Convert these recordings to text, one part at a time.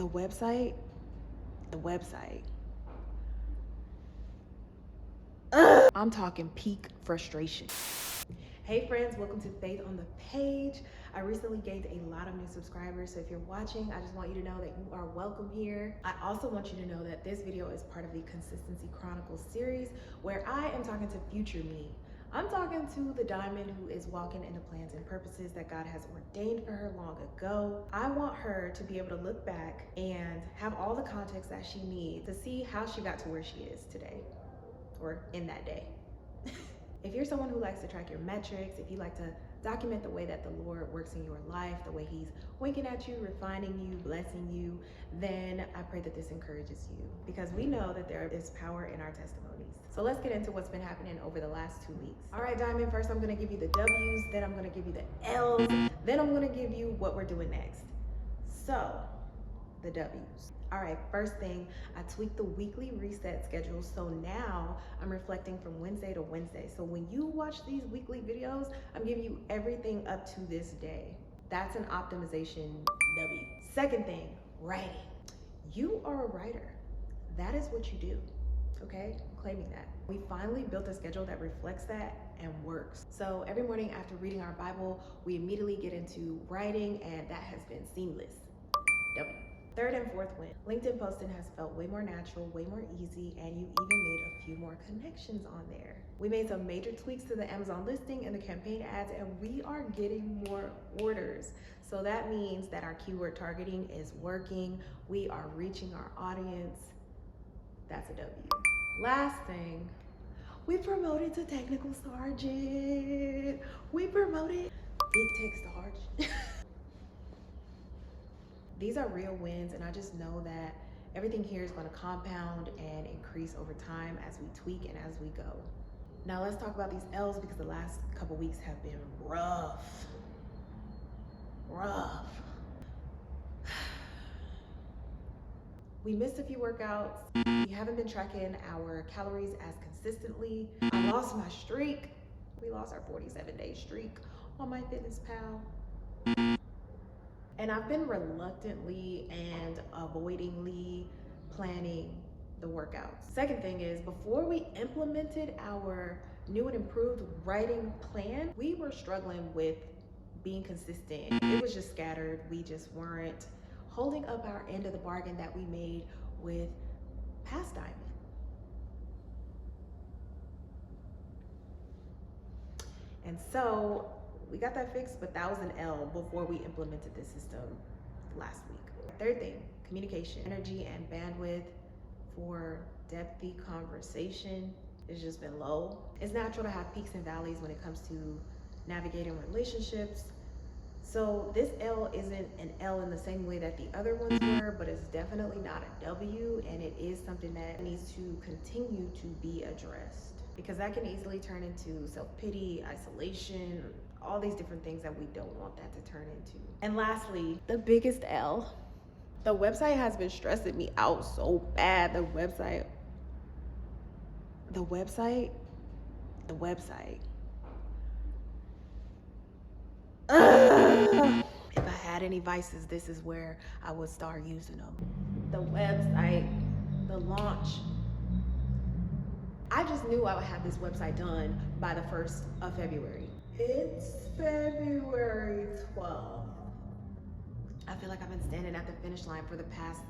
the website, the website. I'm talking peak frustration. Hey friends, welcome to Faith on the Page. I recently gained a lot of new subscribers, so if you're watching, I just want you to know that you are welcome here. I also want you to know that this video is part of the Consistency Chronicles series, where I am talking to future me. I'm talking to the diamond who is walking in the plans and purposes that God has ordained for her long ago. I want her to be able to look back and have all the context that she needs to see how she got to where she is today, or in that day. If you're someone who likes to track your metrics, if you like to document the way that the Lord works in your life, the way he's winking at you, refining you, blessing you, then I pray that this encourages you, because we know that there is power in our testimonies. So let's get into what's been happening over the last 2 weeks. All right, Diamond, first I'm gonna give you the W's, then I'm gonna give you the L's, then I'm gonna give you what we're doing next. So, the W's. All right, first thing, I tweaked the weekly reset schedule. So now I'm reflecting from Wednesday to Wednesday. So when you watch these weekly videos, I'm giving you everything up to this day. That's an optimization W. Second thing, writing. You are a writer. That is what you do, okay? I'm claiming that. We finally built a schedule that reflects that and works. So every morning after reading our Bible, we immediately get into writing, and that has been seamless. W. Third and fourth win. LinkedIn posting has felt way more natural, way more easy, and you even made a few more connections on there. We made some major tweaks to the Amazon listing and the campaign ads, and we are getting more orders. So that means that our keyword targeting is working. We are reaching our audience. That's a W. Last thing, we promoted to technical sergeant. We promoted big tech sergeant. These are real wins, and I just know that everything here is going to compound and increase over time as we tweak and as we go. Now let's talk about these L's, because the last couple weeks have been rough. We missed a few workouts. We haven't been tracking our calories as consistently. I lost my streak. We lost our 47-day streak on MyFitnessPal. And I've been reluctantly and avoidingly planning the workouts. Second thing is, before we implemented our new and improved writing plan, we were struggling with being consistent. It was just scattered. We just weren't holding up our end of the bargain that we made with past Diamond. And so we got that fixed, but that was an L before we implemented this system last week. Third thing, communication. Energy and bandwidth for depthy conversation has just been low. It's natural to have peaks and valleys when it comes to navigating relationships. So this L isn't an L in the same way that the other ones were, but it's definitely not a W, and it is something that needs to continue to be addressed, because that can easily turn into self-pity, isolation, all these different things that we don't want that to turn into. And lastly, the biggest L. The website has been stressing me out so bad. The website. If I had any vices, this is where I would start using them. The website, the launch. I just knew I would have this website done by the 1st of February. It's February 12th. I feel like I've been standing at the finish line for the past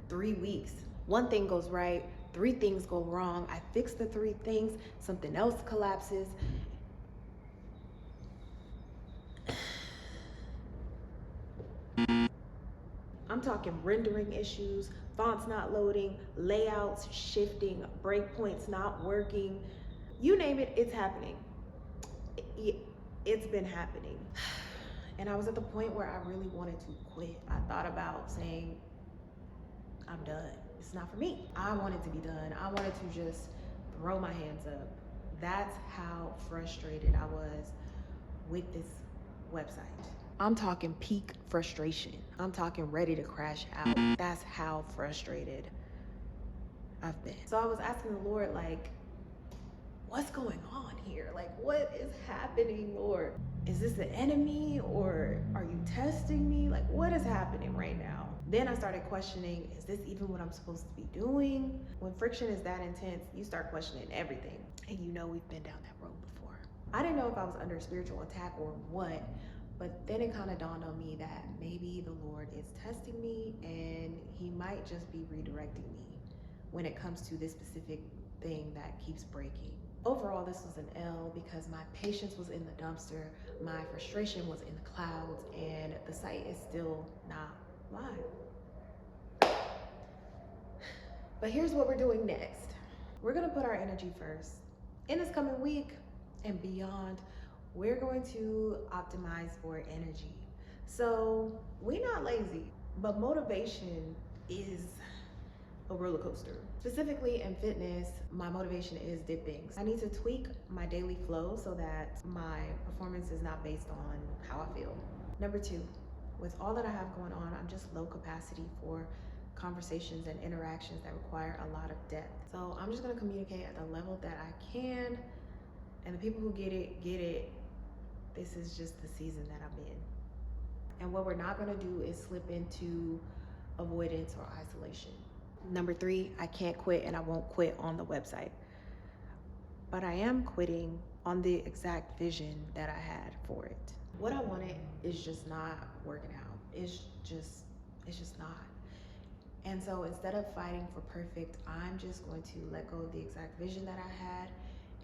3 weeks. One thing goes right, 3 things go wrong. I fix the 3 things, something else collapses. I'm talking rendering issues, fonts not loading, layouts shifting, breakpoints not working. You name it, it's happening. It's been happening. And I was at the point where I really wanted to quit. I thought about saying, I'm done. It's not for me. I wanted to be done. I wanted to just throw my hands up. That's how frustrated I was with this website. I'm talking peak frustration. I'm talking ready to crash out. That's how frustrated I've been. So I was asking the Lord, like, what's going on here? Like, what is happening, Lord? Is this the enemy, or are you testing me? Like, what is happening right now? Then I started questioning, is this even what I'm supposed to be doing? When friction is that intense, you start questioning everything. And you know we've been down that road before. I didn't know if I was under spiritual attack or what, but then it kind of dawned on me that maybe the Lord is testing me and he might just be redirecting me when it comes to this specific thing that keeps breaking. Overall, this was an L because my patience was in the dumpster, my frustration was in the clouds, and the site is still not live. But here's what we're doing next. We're gonna put our energy first. In this coming week and beyond, we're going to optimize for energy. So we're not lazy, but motivation is a roller coaster. Specifically in fitness, my motivation is dipping. I need to tweak my daily flow so that my performance is not based on how I feel. Number two, with all that I have going on, I'm just low capacity for conversations and interactions that require a lot of depth. So I'm just gonna communicate at the level that I can, and the people who get it, get it. This is just the season that I'm in. And what we're not gonna do is slip into avoidance or isolation. Number three, I can't quit and I won't quit on the website. But I am quitting on the exact vision that I had for it. What I wanted is just not working out. It's just not. And so instead of fighting for perfect, I'm just going to let go of the exact vision that I had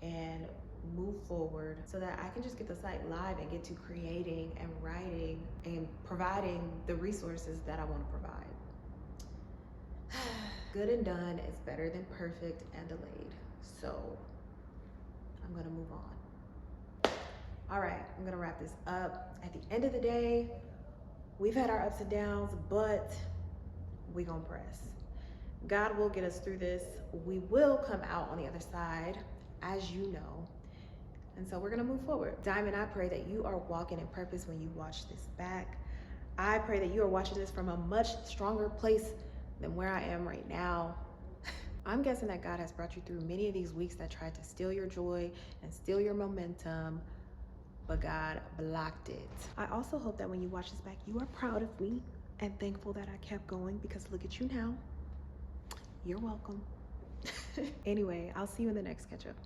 and move forward so that I can just get the site live and get to creating and writing and providing the resources that I want to provide. Good and done is better than perfect and delayed. So I'm gonna move on. All right, I'm gonna wrap this up. At the end of the day, we've had our ups and downs, but we gonna press. God will get us through this. We will come out on the other side, as you know. And so we're gonna move forward. Diamond, I pray that you are walking in purpose when you watch this back. I pray that you are watching this from a much stronger place than where I am right now. I'm guessing that God has brought you through many of these weeks that tried to steal your joy and steal your momentum, but God blocked it. I also hope that when you watch this back, you are proud of me and thankful that I kept going, because look at you now. You're welcome. Anyway, I'll see you in the next catch up.